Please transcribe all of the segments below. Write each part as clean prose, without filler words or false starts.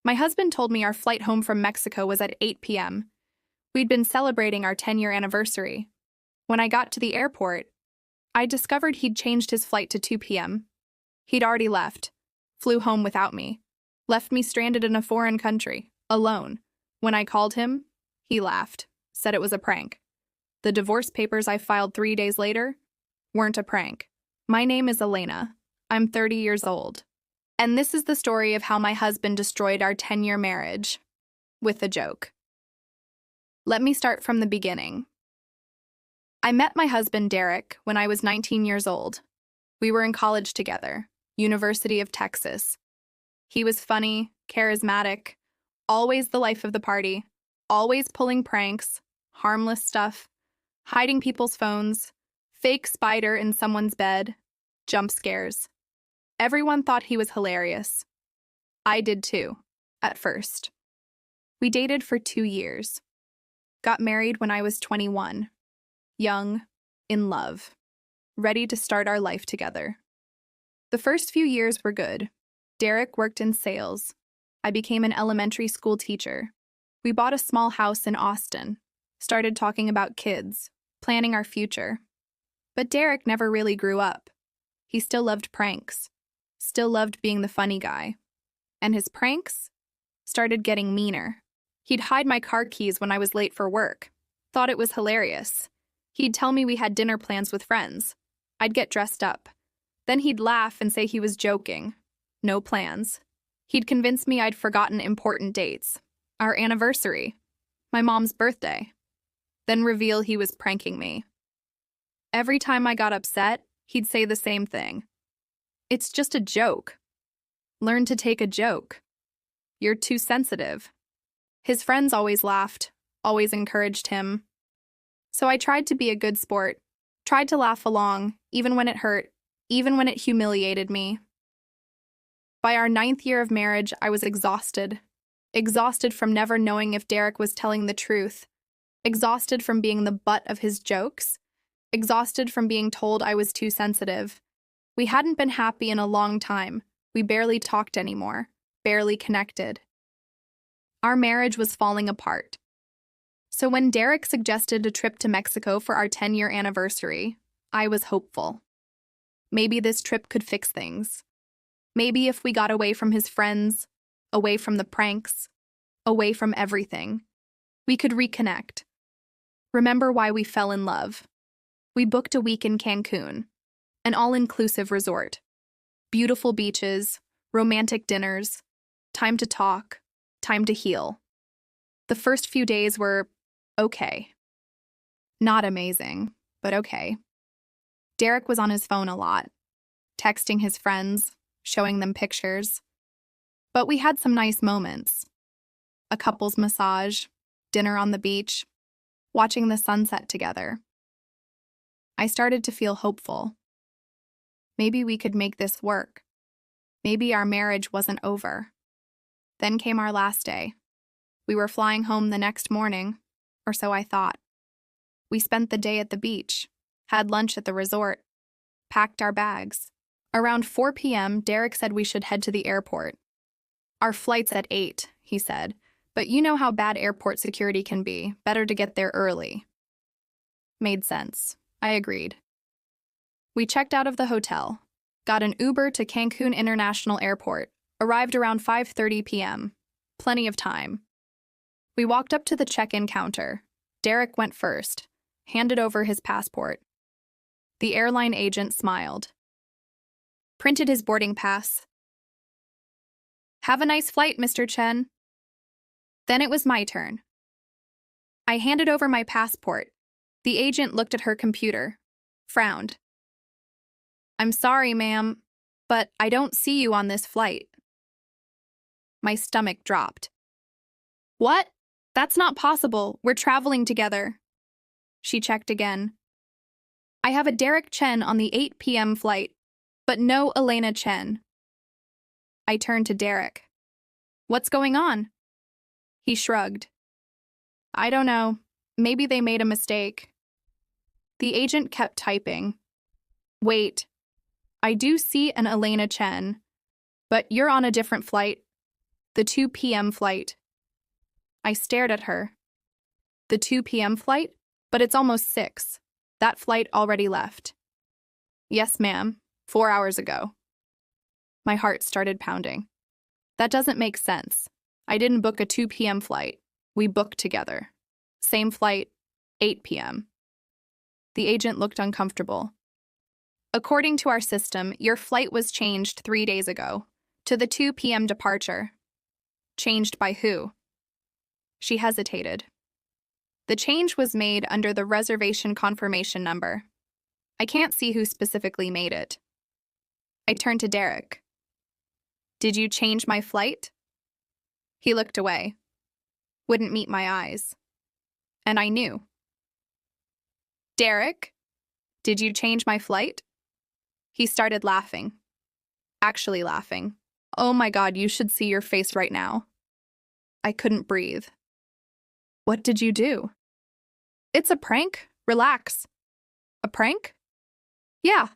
My husband told me our flight home from Mexico was at 8 p.m. We'd been celebrating our 10-year anniversary. When I got to the airport, I discovered he'd changed his flight to 2 p.m. He'd already left, flew home without me, left me stranded in a foreign country, alone. When I called him, he laughed, said it was a prank. The divorce papers I filed 3 days later weren't a prank. My name is Elena. I'm 30 years old. And this is the story of how my husband destroyed our 10-year marriage with a joke. Let me start from the beginning. I met my husband, Derek, when I was 19 years old. We were in college together, University of Texas. He was funny, charismatic, always the life of the party, always pulling pranks, harmless stuff, hiding people's phones, fake spider in someone's bed, jump scares. Everyone thought he was hilarious. I did too, at first. We dated for 2 years. Got married when I was 21. Young, in love, ready to start our life together. The first few years were good. Derek worked in sales. I became an elementary school teacher. We bought a small house in Austin, started talking about kids, planning our future. But Derek never really grew up. He still loved pranks, still loved being the funny guy. And his pranks started getting meaner. He'd hide my car keys when I was late for work. Thought it was hilarious. He'd tell me we had dinner plans with friends. I'd get dressed up. Then he'd laugh and say he was joking. No plans. He'd convince me I'd forgotten important dates. Our anniversary. My mom's birthday. Then reveal he was pranking me. Every time I got upset, he'd say the same thing. It's just a joke. Learn to take a joke. You're too sensitive. His friends always laughed, always encouraged him. So I tried to be a good sport, tried to laugh along, even when it hurt, even when it humiliated me. By our 9th year of marriage, I was exhausted. Exhausted from never knowing if Derek was telling the truth. Exhausted from being the butt of his jokes. Exhausted from being told I was too sensitive. We hadn't been happy in a long time. We barely talked anymore, barely connected. Our marriage was falling apart. So when Derek suggested a trip to Mexico for our 10-year anniversary, I was hopeful. Maybe this trip could fix things. Maybe if we got away from his friends, away from the pranks, away from everything, we could reconnect. Remember why we fell in love. We booked a week in Cancun, an all-inclusive resort. Beautiful beaches, romantic dinners, time to talk, time to heal. The first few days were okay. Not amazing, but okay. Derek was on his phone a lot, texting his friends, showing them pictures. But we had some nice moments. A couple's massage, dinner on the beach, watching the sunset together. I started to feel hopeful. Maybe we could make this work. Maybe our marriage wasn't over. Then came our last day. We were flying home the next morning, or so I thought. We spent the day at the beach, had lunch at the resort, packed our bags. Around 4 p.m., Derek said we should head to the airport. Our flight's at 8, he said, but you know how bad airport security can be. Better to get there early. Made sense. I agreed. We checked out of the hotel, got an Uber to Cancun International Airport, arrived around 5:30 p.m. Plenty of time. We walked up to the check-in counter. Derek went first, handed over his passport. The airline agent smiled. Printed his boarding pass. Have a nice flight, Mr. Chen. Then it was my turn. I handed over my passport. The agent looked at her computer, frowned. I'm sorry, ma'am, but I don't see you on this flight. My stomach dropped. What? That's not possible. We're traveling together. She checked again. I have a Derek Chen on the 8 p.m. flight, but no Elena Chen. I turned to Derek. What's going on? He shrugged. I don't know. Maybe they made a mistake. The agent kept typing. Wait. I do see an Elena Chen, but you're on a different flight. The 2 p.m. flight. I stared at her. The 2 p.m. flight? But it's almost 6. That flight already left. Yes, ma'am. 4 hours ago. My heart started pounding. That doesn't make sense. I didn't book a 2 p.m. flight. We booked together. Same flight, 8 p.m. The agent looked uncomfortable. According to our system, your flight was changed 3 days ago to the 2 p.m. departure. Changed by who? She hesitated. The change was made under the reservation confirmation number. I can't see who specifically made it. I turned to Derek. Did you change my flight? He looked away. Wouldn't meet my eyes. And I knew. Derek, did you change my flight? He started laughing. Actually laughing. Oh my God, you should see your face right now. I couldn't breathe. What did you do? It's a prank. Relax. A prank? Yeah,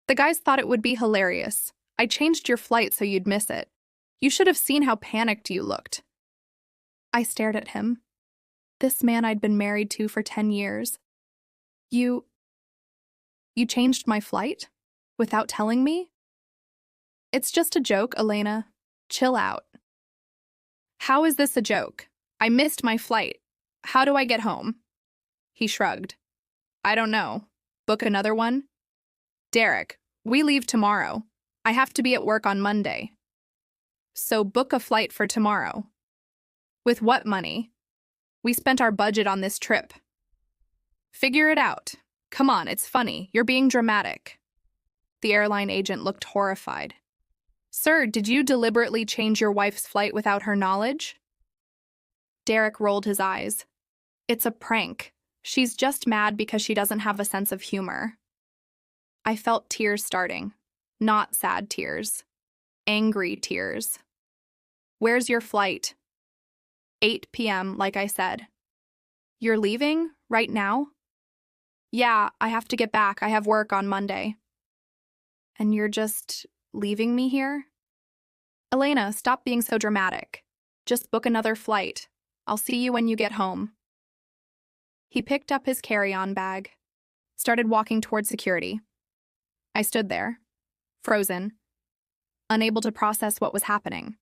the guys thought it would be hilarious. I changed your flight so you'd miss it. You should have seen how panicked you looked. I stared at him. This man I'd been married to for 10 years. You changed my flight? Without telling me? It's just a joke, Elena. Chill out. How is this a joke? I missed my flight. How do I get home? He shrugged. I don't know. Book another one? Derek, we leave tomorrow. I have to be at work on Monday. So book a flight for tomorrow. With what money? We spent our budget on this trip. Figure it out. Come on, it's funny. You're being dramatic. The airline agent looked horrified. Sir, did you deliberately change your wife's flight without her knowledge? Derek rolled his eyes. It's a prank. She's just mad because she doesn't have a sense of humor. I felt tears starting. Not sad tears. Angry tears. Where's your flight? 8 p.m., like I said. You're leaving? Right now? Yeah, I have to get back. I have work on Monday. And you're just leaving me here? Elena, stop being so dramatic. Just book another flight. I'll see you when you get home. He picked up his carry-on bag, started walking toward security. I stood there, frozen, unable to process what was happening.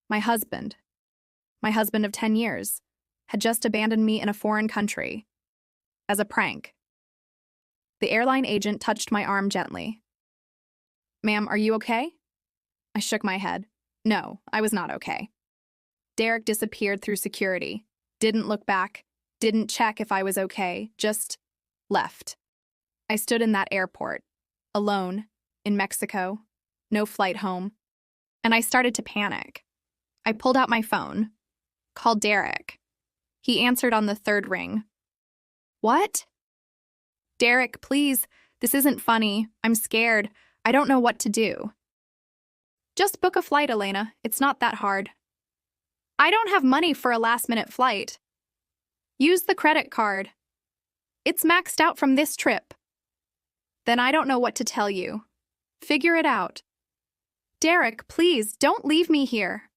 My husband of 10 years, had just abandoned me in a foreign country. As a prank. The airline agent touched my arm gently. Ma'am, are you okay? I shook my head. No, I was not okay. Derek disappeared through security, didn't look back, didn't check if I was okay, just left. I stood in that airport, alone, in Mexico, no flight home, and I started to panic. I pulled out my phone, called Derek. He answered on the third ring. What? Derek, please, this isn't funny. I'm scared. I don't know what to do. Just book a flight, Elena. It's not that hard. I don't have money for a last-minute flight. Use the credit card. It's maxed out from this trip. Then I don't know what to tell you. Figure it out. Derek, please, don't leave me here.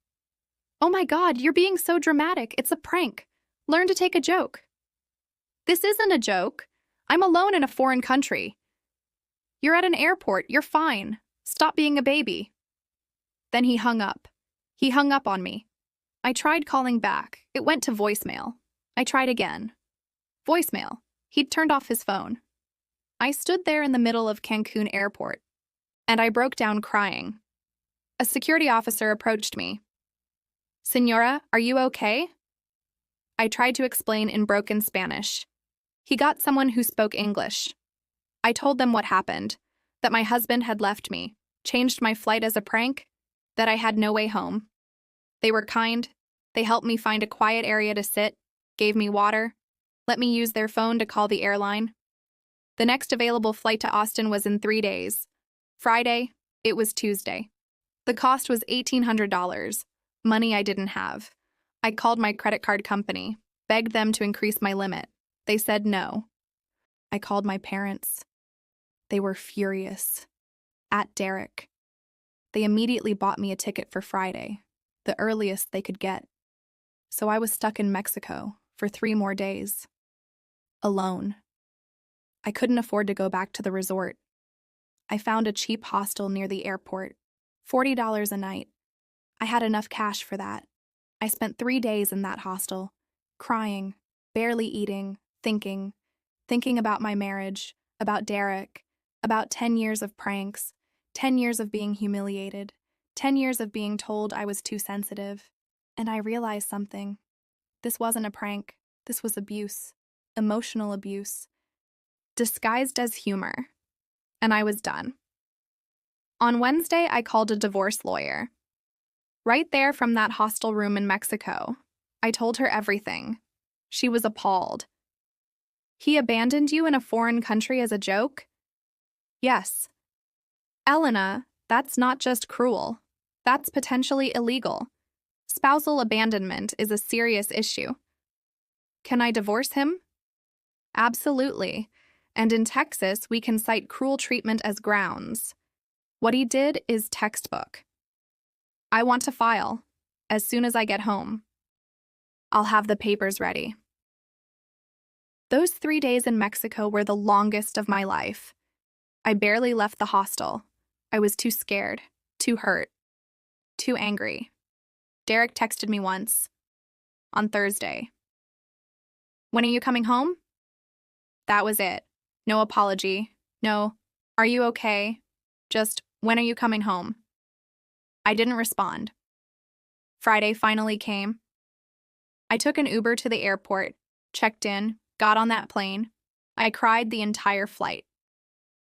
Oh my God, you're being so dramatic. It's a prank. Learn to take a joke. This isn't a joke. I'm alone in a foreign country. You're at an airport. You're fine. Stop being a baby. Then he hung up. He hung up on me. I tried calling back. It went to voicemail. I tried again. Voicemail. He'd turned off his phone. I stood there in the middle of Cancun airport, and I broke down crying. A security officer approached me. Señora, are you okay? I tried to explain in broken Spanish. He got someone who spoke English. I told them what happened, that my husband had left me, changed my flight as a prank, that I had no way home. They were kind. They helped me find a quiet area to sit, gave me water, let me use their phone to call the airline. The next available flight to Austin was in 3 days. Friday, it was Tuesday. The cost was $1,800, money I didn't have. I called my credit card company, begged them to increase my limit. They said no. I called my parents. They were furious. At Derek. They immediately bought me a ticket for Friday. the earliest they could get. So I was stuck in Mexico for 3 more days. Alone. I couldn't afford to go back to the resort. I found a cheap hostel near the airport, $40 a night. I had enough cash for that. I spent 3 days in that hostel, crying, barely eating, thinking about my marriage, about Derek, about 10 years of pranks, 10 years of being humiliated, 10 years of being told I was too sensitive. And I realized something. This wasn't a prank. This was abuse. Emotional abuse. Disguised as humor. And I was done. On Wednesday, I called a divorce lawyer. Right there from that hostel room in Mexico. I told her everything. She was appalled. He abandoned you in a foreign country as a joke? Yes. Elena, that's not just cruel. That's potentially illegal. Spousal abandonment is a serious issue. Can I divorce him? Absolutely. And in Texas, we can cite cruel treatment as grounds. What he did is textbook. I want to file as soon as I get home. I'll have the papers ready. Those 3 days in Mexico were the longest of my life. I barely left the hostel. I was too scared, too hurt, too angry. Derek texted me once, on Thursday. When are you coming home? That was it. No apology. No, are you okay? Just, when are you coming home? I didn't respond. Friday finally came. I took an Uber to the airport, checked in, got on that plane. I cried the entire flight.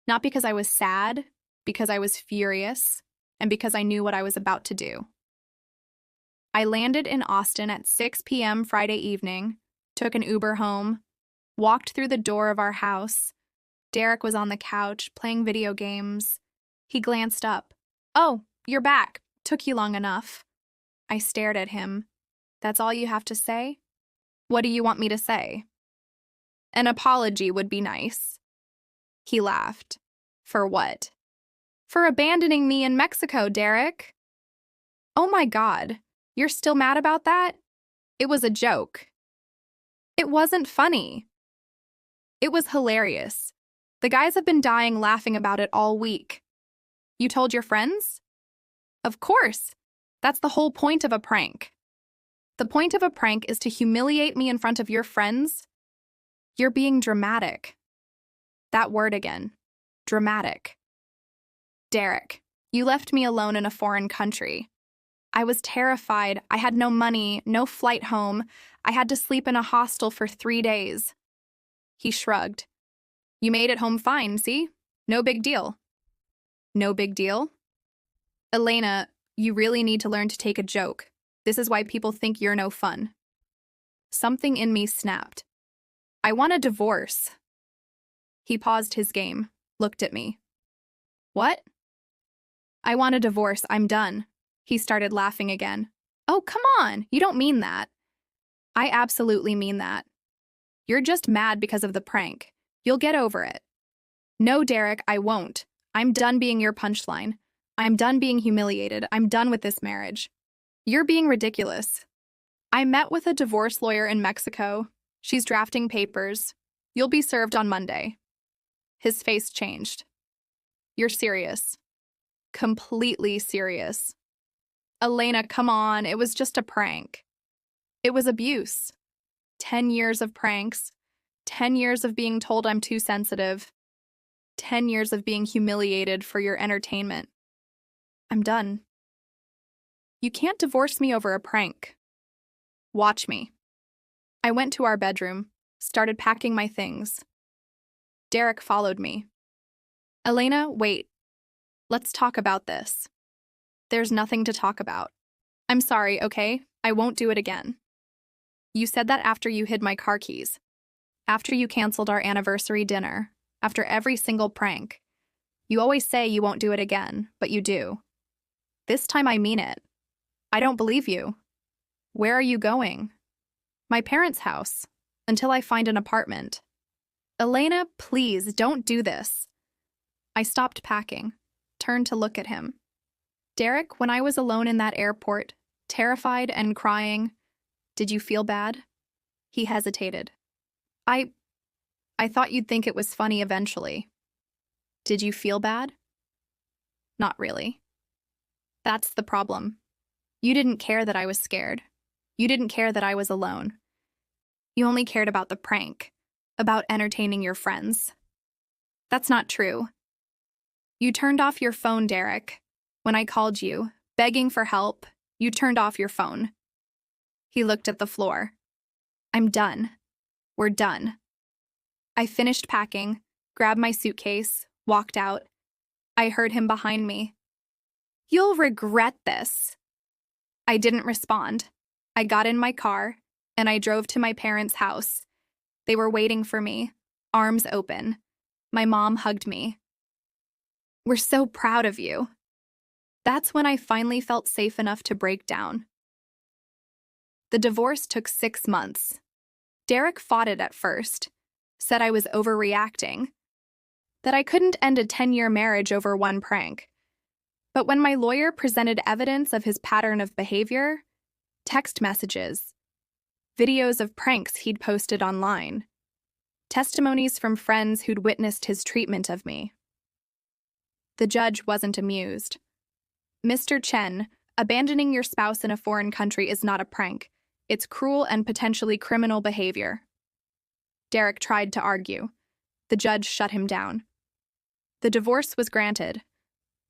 Not because I was sad, because I was furious, and because I knew what I was about to do. I landed in Austin at 6 p.m. Friday evening, took an Uber home, walked through the door of our house. Derek was on the couch, playing video games. He glanced up. Oh, you're back. Took you long enough. I stared at him. That's all you have to say? What do you want me to say? An apology would be nice. He laughed. For what? For abandoning me in Mexico, Derek. Oh my God, you're still mad about that? It was a joke. It wasn't funny. It was hilarious. The guys have been dying laughing about it all week. You told your friends? Of course. That's the whole point of a prank. The point of a prank is to humiliate me in front of your friends. You're being dramatic. That word again. Dramatic. Derek, you left me alone in a foreign country. I was terrified. I had no money, no flight home. I had to sleep in a hostel for 3 days. He shrugged. You made it home fine, see? No big deal. No big deal? Elena, you really need to learn to take a joke. This is why people think you're no fun. Something in me snapped. I want a divorce. He paused his game, looked at me. What? I want a divorce. I'm done. He started laughing again. Oh, come on. You don't mean that. I absolutely mean that. You're just mad because of the prank. You'll get over it. No, Derek, I won't. I'm done being your punchline. I'm done being humiliated. I'm done with this marriage. You're being ridiculous. I met with a divorce lawyer in Mexico. She's drafting papers. You'll be served on Monday. His face changed. You're serious. Completely serious. Elena, come on. It was just a prank. It was abuse. 10 years of pranks. 10 years of being told I'm too sensitive. 10 years of being humiliated for your entertainment. I'm done. You can't divorce me over a prank. Watch me. I went to our bedroom, started packing my things. Derek followed me. Elena, wait. Let's talk about this. There's nothing to talk about. I'm sorry, okay? I won't do it again. You said that after you hid my car keys. After you canceled our anniversary dinner. After every single prank. You always say you won't do it again, but you do. This time I mean it. I don't believe you. Where are you going? My parents' house, until I find an apartment. Elena, please, don't do this. I stopped packing, turned to look at him. Derek, when I was alone in that airport, Terrified and crying. Did you feel bad? He hesitated. I thought you'd think it was funny eventually. Did you feel bad? Not really. That's the problem. You didn't care that I was scared. You didn't care that I was alone. You only cared about the prank, about entertaining your friends. That's not true. You turned off your phone, Derek. When I called you, begging for help, you turned off your phone. He looked at the floor. I'm done. We're done. I finished packing, grabbed my suitcase, walked out. I heard him behind me. You'll regret this. I didn't respond. I got in my car, and I drove to my parents' house. They were waiting for me, arms open. My mom hugged me. We're so proud of you. That's when I finally felt safe enough to break down. The divorce took 6 months. Derek fought it at first, said I was overreacting, that I couldn't end a 10-year marriage over one prank. But when my lawyer presented evidence of his pattern of behavior, text messages, videos of pranks he'd posted online, testimonies from friends who'd witnessed his treatment of me, the judge wasn't amused. Mr. Chen, abandoning your spouse in a foreign country is not a prank. It's cruel and potentially criminal behavior. Derek tried to argue. The judge shut him down. The divorce was granted.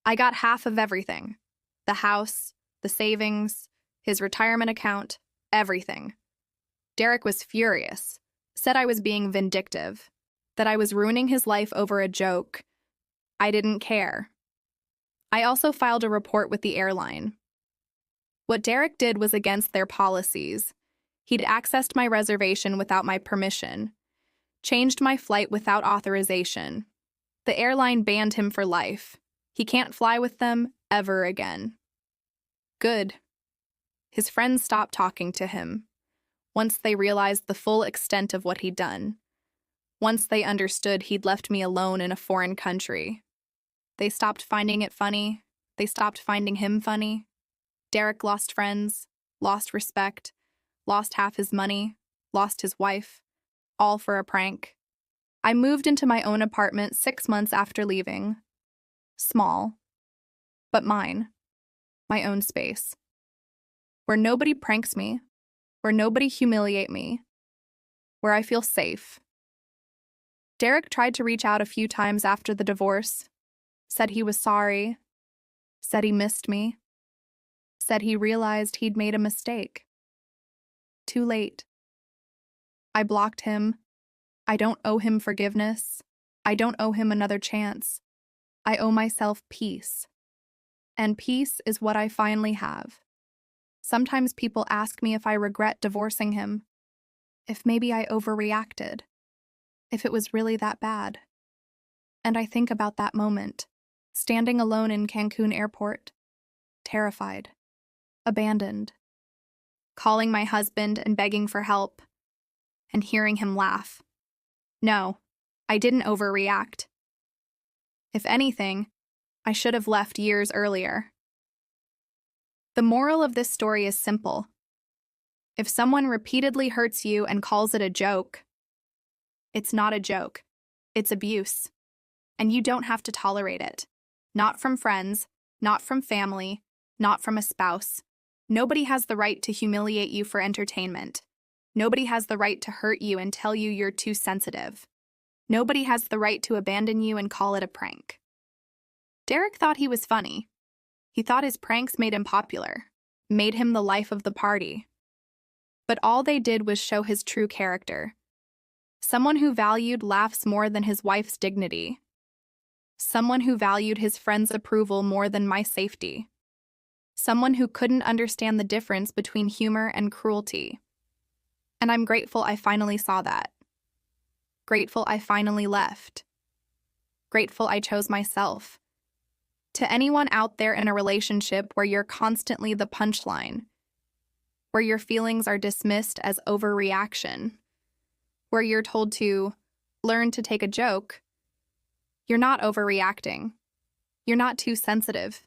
I got half of everything. The house, the savings, his retirement account, everything. Derek was furious, said I was being vindictive, that I was ruining his life over a joke. I didn't care. I also filed a report with the airline. What Derek did was against their policies. He'd accessed my reservation without my permission, changed my flight without authorization. The airline banned him for life. He can't fly with them ever again. Good. His friends stopped talking to him. Once they realized the full extent of what he'd done. Once they understood he'd left me alone in a foreign country. They stopped finding it funny. They stopped finding him funny. Derek lost friends, lost respect, lost half his money, lost his wife, all for a prank. I moved into my own apartment 6 months after leaving. Small, but mine. My own space. Where nobody pranks me, where nobody humiliate me, where I feel safe. Derek tried to reach out a few times after the divorce, said he was sorry, said he missed me, said he realized he'd made a mistake. Too late. I blocked him. I don't owe him forgiveness. I don't owe him another chance. I owe myself peace. And peace is what I finally have. Sometimes people ask me if I regret divorcing him, if maybe I overreacted, if it was really that bad. And I think about that moment, standing alone in Cancun airport, terrified, abandoned, calling my husband and begging for help, and hearing him laugh. No, I didn't overreact. If anything, I should have left years earlier. The moral of this story is simple. If someone repeatedly hurts you and calls it a joke, it's not a joke. It's abuse. And you don't have to tolerate it. Not from friends, not from family, not from a spouse. Nobody has the right to humiliate you for entertainment. Nobody has the right to hurt you and tell you you're too sensitive. Nobody has the right to abandon you and call it a prank. Derek thought he was funny. He thought his pranks made him popular, made him the life of the party. But all they did was show his true character. Someone who valued laughs more than his wife's dignity. Someone who valued his friends' approval more than my safety. Someone who couldn't understand the difference between humor and cruelty. And I'm grateful I finally saw that. Grateful I finally left. Grateful I chose myself. To anyone out there in a relationship where you're constantly the punchline, where your feelings are dismissed as overreaction, where you're told to learn to take a joke, you're not overreacting. You're not too sensitive.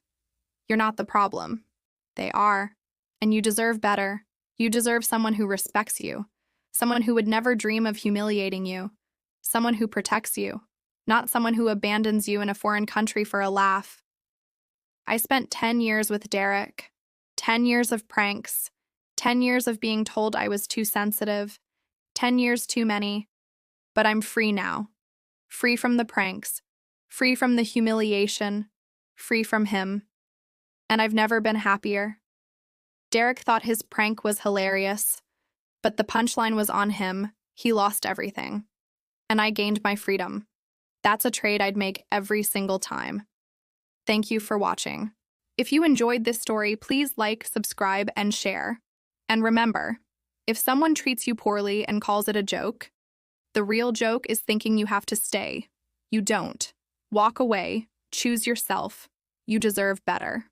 You're not the problem. They are, And you deserve better. You deserve someone who respects you, someone who would never dream of humiliating you, someone who protects you, not someone who abandons you in a foreign country for a laugh. I spent 10 years with Derek, 10 years of pranks, 10 years of being told I was too sensitive, 10 years too many, but I'm free now. Free from the pranks, free from the humiliation, free from him. And I've never been happier. Derek thought his prank was hilarious, but the punchline was on him. He lost everything. And I gained my freedom. That's a trade I'd make every single time. Thank you for watching. If you enjoyed this story, please like, subscribe, and share. And remember, if someone treats you poorly and calls it a joke, the real joke is thinking you have to stay. You don't. Walk away. Choose yourself. You deserve better.